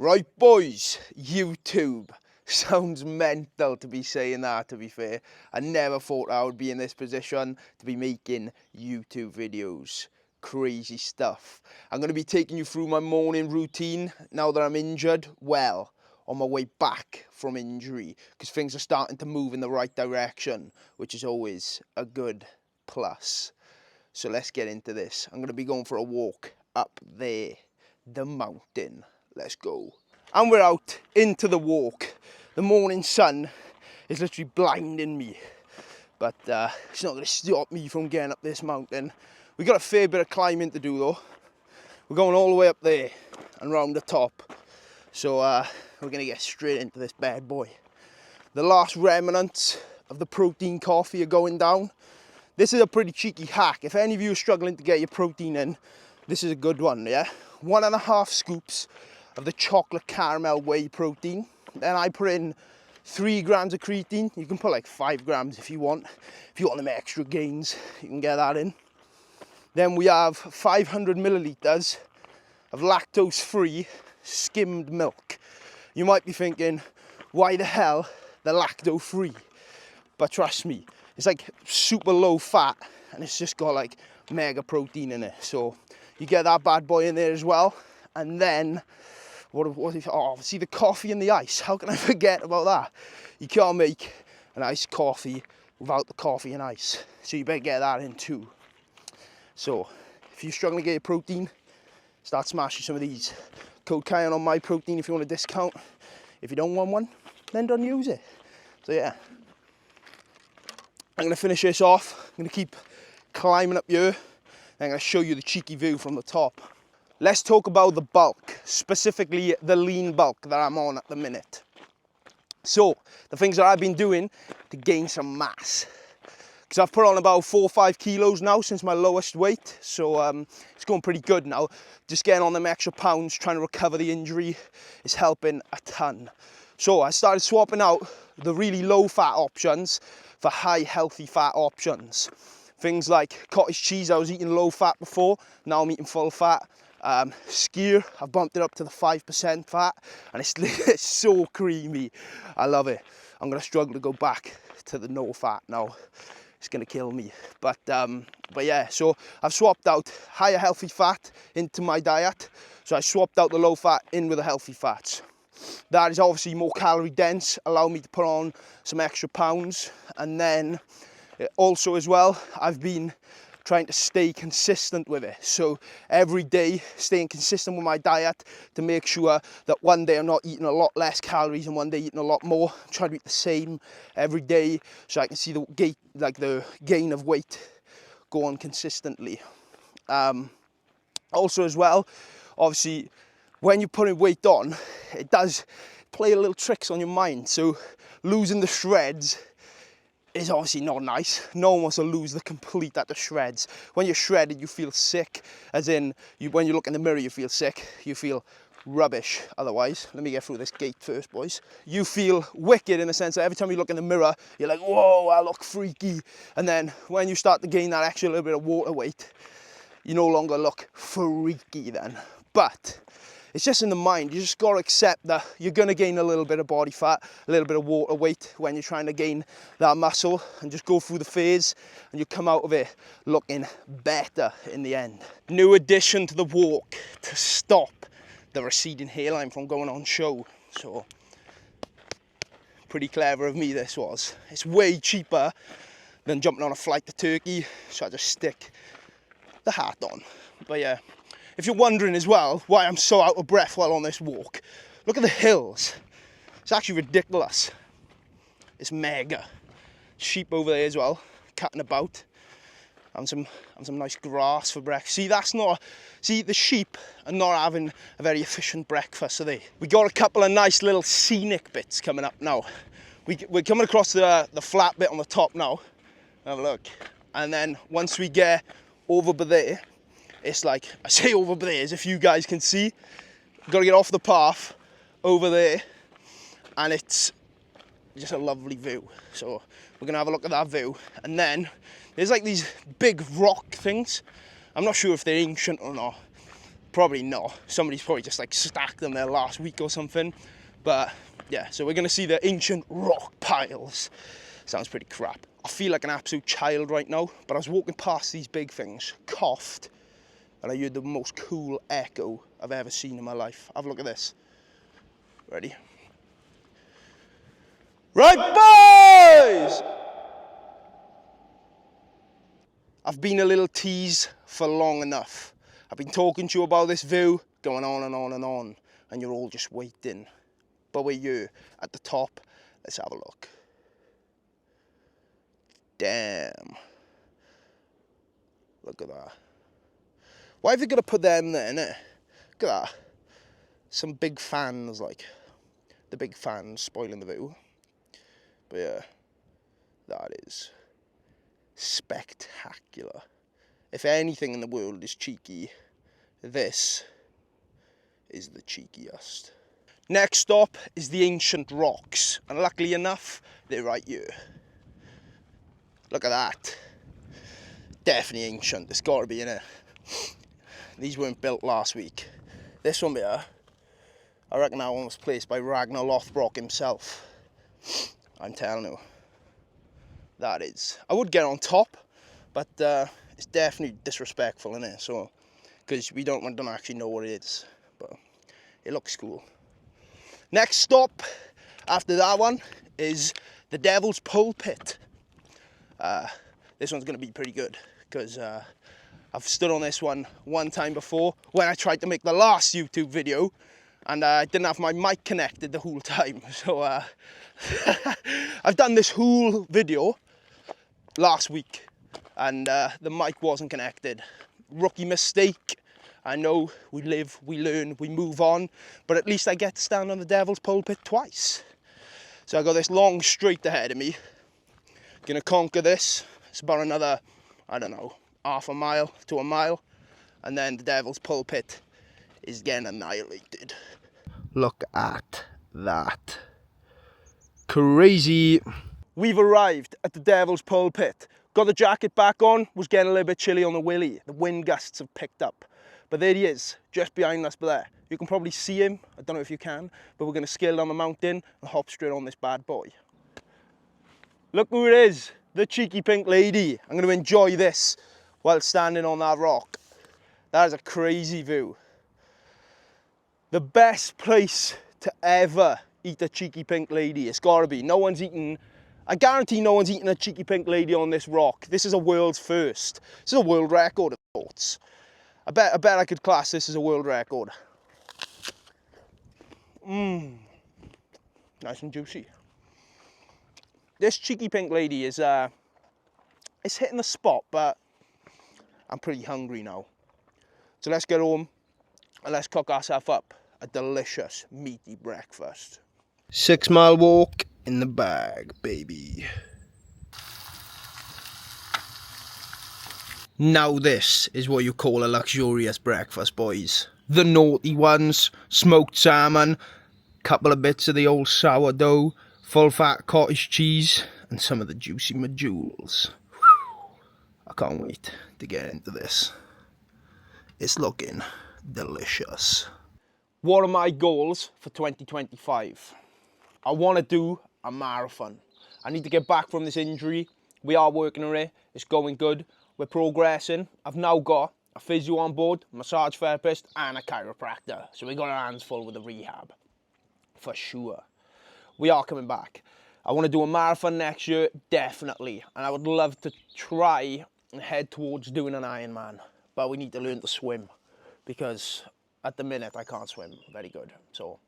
Right boys, YouTube. Sounds mental to be saying that, to be fair. I never thought I would be in this position to be making YouTube videos. Crazy stuff. I'm going to be taking you through my morning routine now that I'm injured. Well, on my way back from injury, because things are starting to move in the right direction, which is always a good plus. So let's get into this. I'm going to be going for a walk up there, the mountain. Let's go. And we're out into the walk. The morning sun is literally blinding me, but it's not going to stop me from getting up this mountain. We got a fair bit of climbing to do though. We're going all the way up there and round the top. So we're going to get straight into this bad boy. The last remnants of the protein coffee are going down. This is a pretty cheeky hack. If any of you are struggling to get your protein in, this is a good one, yeah? 1.5 scoops of the chocolate caramel whey protein. Then I put in 3 grams of creatine. You can put like 5 grams if you want. If you want them extra gains, you can get that in. Then we have 500 milliliters of lactose-free skimmed milk. You might be thinking, why the hell the lactose-free? But trust me, it's like super low fat and it's just got like mega protein in it. So you get that bad boy in there as well. And then, see the coffee and the ice. How can I forget about that? You can't make an iced coffee without the coffee and ice. So you better get that in too. So if you're struggling to get your protein, start smashing some of these. Code Kyan on myprotein if you want a discount. If you don't want one, then don't use it. So yeah. I'm going to finish this off. I'm going to keep climbing up here. I'm going to show you the cheeky view from the top. Let's talk about the bulk, specifically the lean bulk that I'm on at the minute. So, the things that I've been doing to gain some mass. Because I've put on about 4 or 5 kilos now since my lowest weight. So, it's going pretty good now. Just getting on them extra pounds, trying to recover the injury is helping a ton. So, I started swapping out the really low fat options for high healthy fat options. Things like cottage cheese, I was eating low fat before, now I'm eating full fat. Skyr, I've bumped it up to the 5% fat and it's so creamy. I love it. I'm gonna struggle to go back to the no fat now. It's gonna kill me. But yeah, so I've swapped out higher healthy fat into my diet. So I swapped out the low fat in with the healthy fats. That is obviously more calorie dense, allow me to put on some extra pounds. And then also as well, I've been trying to stay consistent with it. So every day, staying consistent with my diet to make sure that one day I'm not eating a lot less calories and one day eating a lot more. I'm trying to eat the same every day so I can see the gain of weight go on consistently. Also as well, obviously, when you're putting weight on, it does play a little tricks on your mind. So losing the shreds is obviously not nice. No one wants to lose the complete at the shreds. When you're shredded, you feel sick. As in, when you look in the mirror, you feel sick. You feel rubbish otherwise. Let me get through this gate first, boys. You feel wicked in the sense that every time you look in the mirror, you're like, whoa, I look freaky. And then when you start to gain that extra little bit of water weight, you no longer look freaky then. But it's just in the mind. You just got to accept that you're going to gain a little bit of body fat, a little bit of water weight when you're trying to gain that muscle, and just go through the phase and you come out of it looking better in the end. New addition to the walk to stop the receding hairline from going on show. So pretty clever of me this was. It's way cheaper than jumping on a flight to Turkey, so I just stick the hat on. But yeah. If you're wondering as well why I'm so out of breath while on this walk, look at the hills. It's actually ridiculous. It's mega. Sheep over there as well, cutting about. And some nice grass for breakfast. See, the sheep are not having a very efficient breakfast, are they? We got a couple of nice little scenic bits coming up now. We're coming across the flat bit on the top now. Have a look. And then once we get over by there, it's like, I say over there as if you guys can see, got to get off the path over there and it's just a lovely view. So we're going to have a look at that view. And then there's like these big rock things. I'm not sure if they're ancient or not. Probably not. Somebody's probably just like stacked them there last week or something. But yeah, so we're gonna see the ancient rock piles. Sounds pretty crap. I feel like an absolute child right now, but I was walking past these big things, coughed, and I heard the most cool echo I've ever seen in my life. Have a look at this. Ready? Right, boys! I've been a little tease for long enough. I've been talking to you about this view, going on and on and on, and you're all just waiting. But we're here at the top. Let's have a look. Damn. Look at that. Why have they got to put them there, innit? Look at that. Some big fans, like. The big fans spoiling the view. But yeah, that is spectacular. If anything in the world is cheeky, this is the cheekiest. Next stop is the ancient rocks, and luckily enough, they're right here. Look at that. Definitely ancient. It's got to be in it. These weren't built last week. This one here, I reckon that one was placed by Ragnar Lothbrok himself. I'm telling you. That is. I would get on top, but it's definitely disrespectful, innit? So, because we don't actually know what it is, but it looks cool. Next stop after that one is the Devil's Pulpit. This one's going to be pretty good because I've stood on this one time before when I tried to make the last YouTube video, and I didn't have my mic connected the whole time. So I've done this whole video last week and the mic wasn't connected. Rookie mistake. I know, we live, we learn, we move on, but at least I get to stand on the Devil's Pulpit twice. So I got this long straight ahead of me. Gonna conquer this. It's about another, I don't know, half a mile to a mile, and then the Devil's Pulpit is getting annihilated. Look at that. Crazy. We've arrived at the Devil's Pulpit. Got the jacket back on, was getting a little bit chilly on the willy. The wind gusts have picked up. But there he is, just behind us there. You can probably see him, I don't know if you can, but we're gonna scale down the mountain and hop straight on this bad boy. Look who it is, the cheeky pink lady. I'm gonna enjoy this while standing on that rock. That is a crazy view. The best place to ever eat a cheeky pink lady. It's gotta be. No one's eaten, I guarantee no one's eaten a cheeky pink lady on this rock. This is a world's first. This is a world record of sorts. I bet I could class this as a world record. Nice and juicy. This cheeky pink lady is it's hitting the spot, but I'm pretty hungry now. So let's get home and let's cook ourselves up a delicious meaty breakfast. 6 mile walk in the bag, baby. Now this is what you call a luxurious breakfast, boys. The naughty ones, smoked salmon, couple of bits of the old sourdough, full fat cottage cheese, and some of the juicy medjool. I can't wait to get into this. It's looking delicious. What are my goals for 2025? I want to do a marathon. I need to get back from this injury. We are working on it. It's going good. We're progressing. I've now got a physio on board, massage therapist, and a chiropractor. So we got our hands full with the rehab, for sure. We are coming back. I want to do a marathon next year, definitely. And I would love to try and head towards doing an Ironman. But we need to learn to swim, because at the minute I can't swim very good. So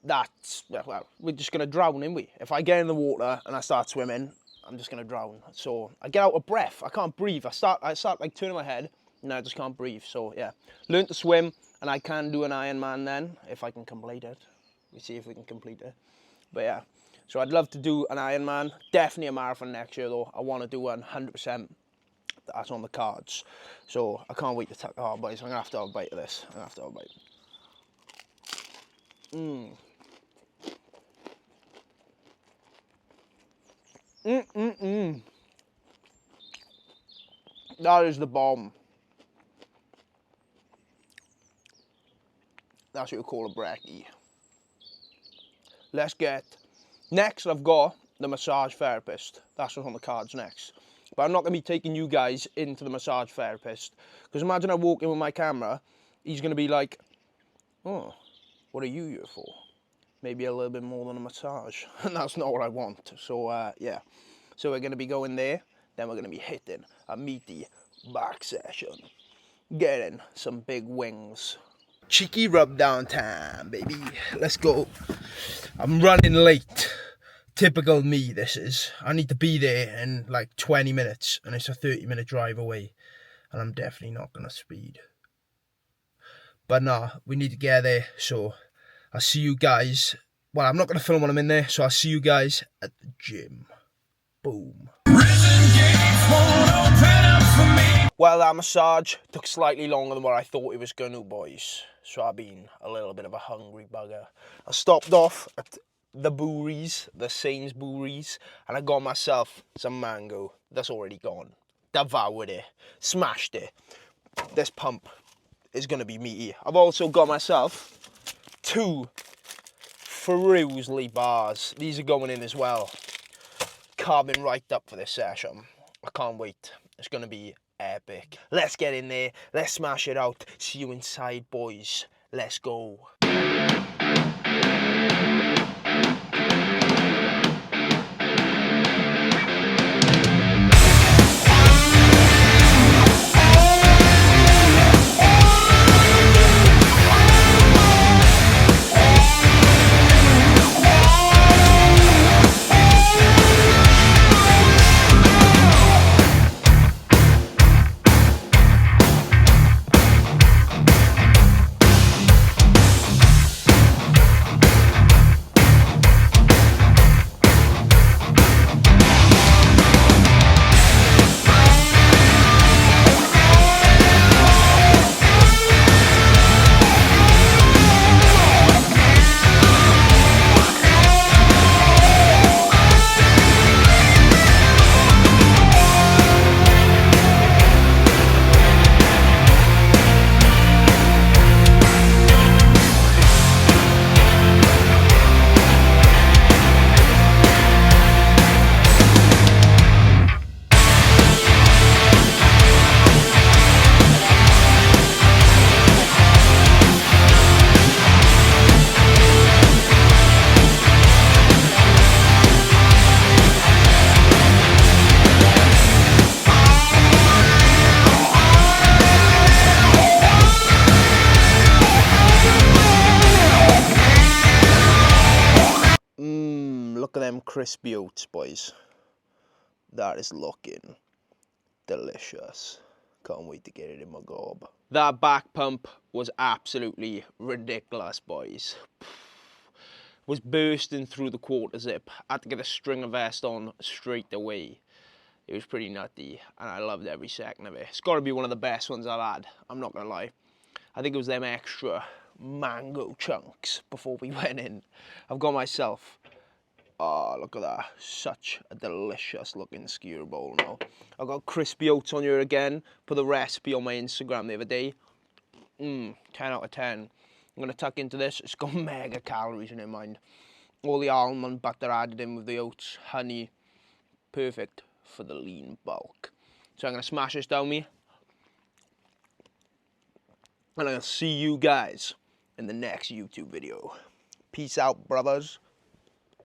that's, well, we're just going to drown, ain't we? If I get in the water and I start swimming, I'm just going to drown. So I get out of breath. I can't breathe. I start like turning my head, and I just can't breathe. So yeah, learn to swim, and I can do an Ironman then, if I can complete it. We see if we can complete it. But yeah, so I'd love to do an Ironman. Definitely a marathon next year though. I want to do one 100%. That's on the cards. So I can't wait to take, oh boys, I'm going to have to have a bite of this. I'm going to have to have a bite. That is the bomb. That's what you call a brekkie. Let's get... Next, I've got the massage therapist. That's what's on the cards next. But I'm not going to be taking you guys into the massage therapist. Because imagine I walk in with my camera, he's going to be like, oh, what are you here for? Maybe a little bit more than a massage. And that's not what I want. So, yeah. So we're going to be going there. Then we're going to be hitting a meaty back session. Getting some big wings. Cheeky rub down time, baby. Let's go. I'm running late. Typical me, this is. I need to be there in like 20 minutes. And it's a 30-minute drive away. And I'm definitely not going to speed. But nah, we need to get there. So I'll see you guys. Well, I'm not going to film when I'm in there. So I'll see you guys at the gym. Boom. Well, that massage took slightly longer than what I thought it was going to, boys. So I've been a little bit of a hungry bugger. I stopped off at the Boories, the Sainsbury's, and I got myself some mango that's already gone. Devoured it, smashed it. This pump is going to be meaty. I've also got myself 2 Fruisley bars. These are going in as well. Carving right up for this session. I can't wait. It's going to be epic. Let's get in there. Let's smash it out. See you inside, boys. Let's go. Look at them crispy oats, boys. That is looking delicious. Can't wait to get it in my gob. That back pump was absolutely ridiculous, boys. Was bursting through the quarter zip. I had to get a stringer vest on straight away. It was pretty nutty, and I loved every second of it. It's got to be one of the best ones I've had, I'm not going to lie. I think it was them extra mango chunks before we went in. I've got myself... Oh, look at that. Such a delicious looking skewer bowl now. I've got crispy oats on here again. Put the recipe on my Instagram the other day. 10 out of 10. I'm going to tuck into this. It's got mega calories in it, mind. All the almond butter added in with the oats. Honey. Perfect for the lean bulk. So I'm going to smash this down me. And I'll see you guys in the next YouTube video. Peace out, brothers.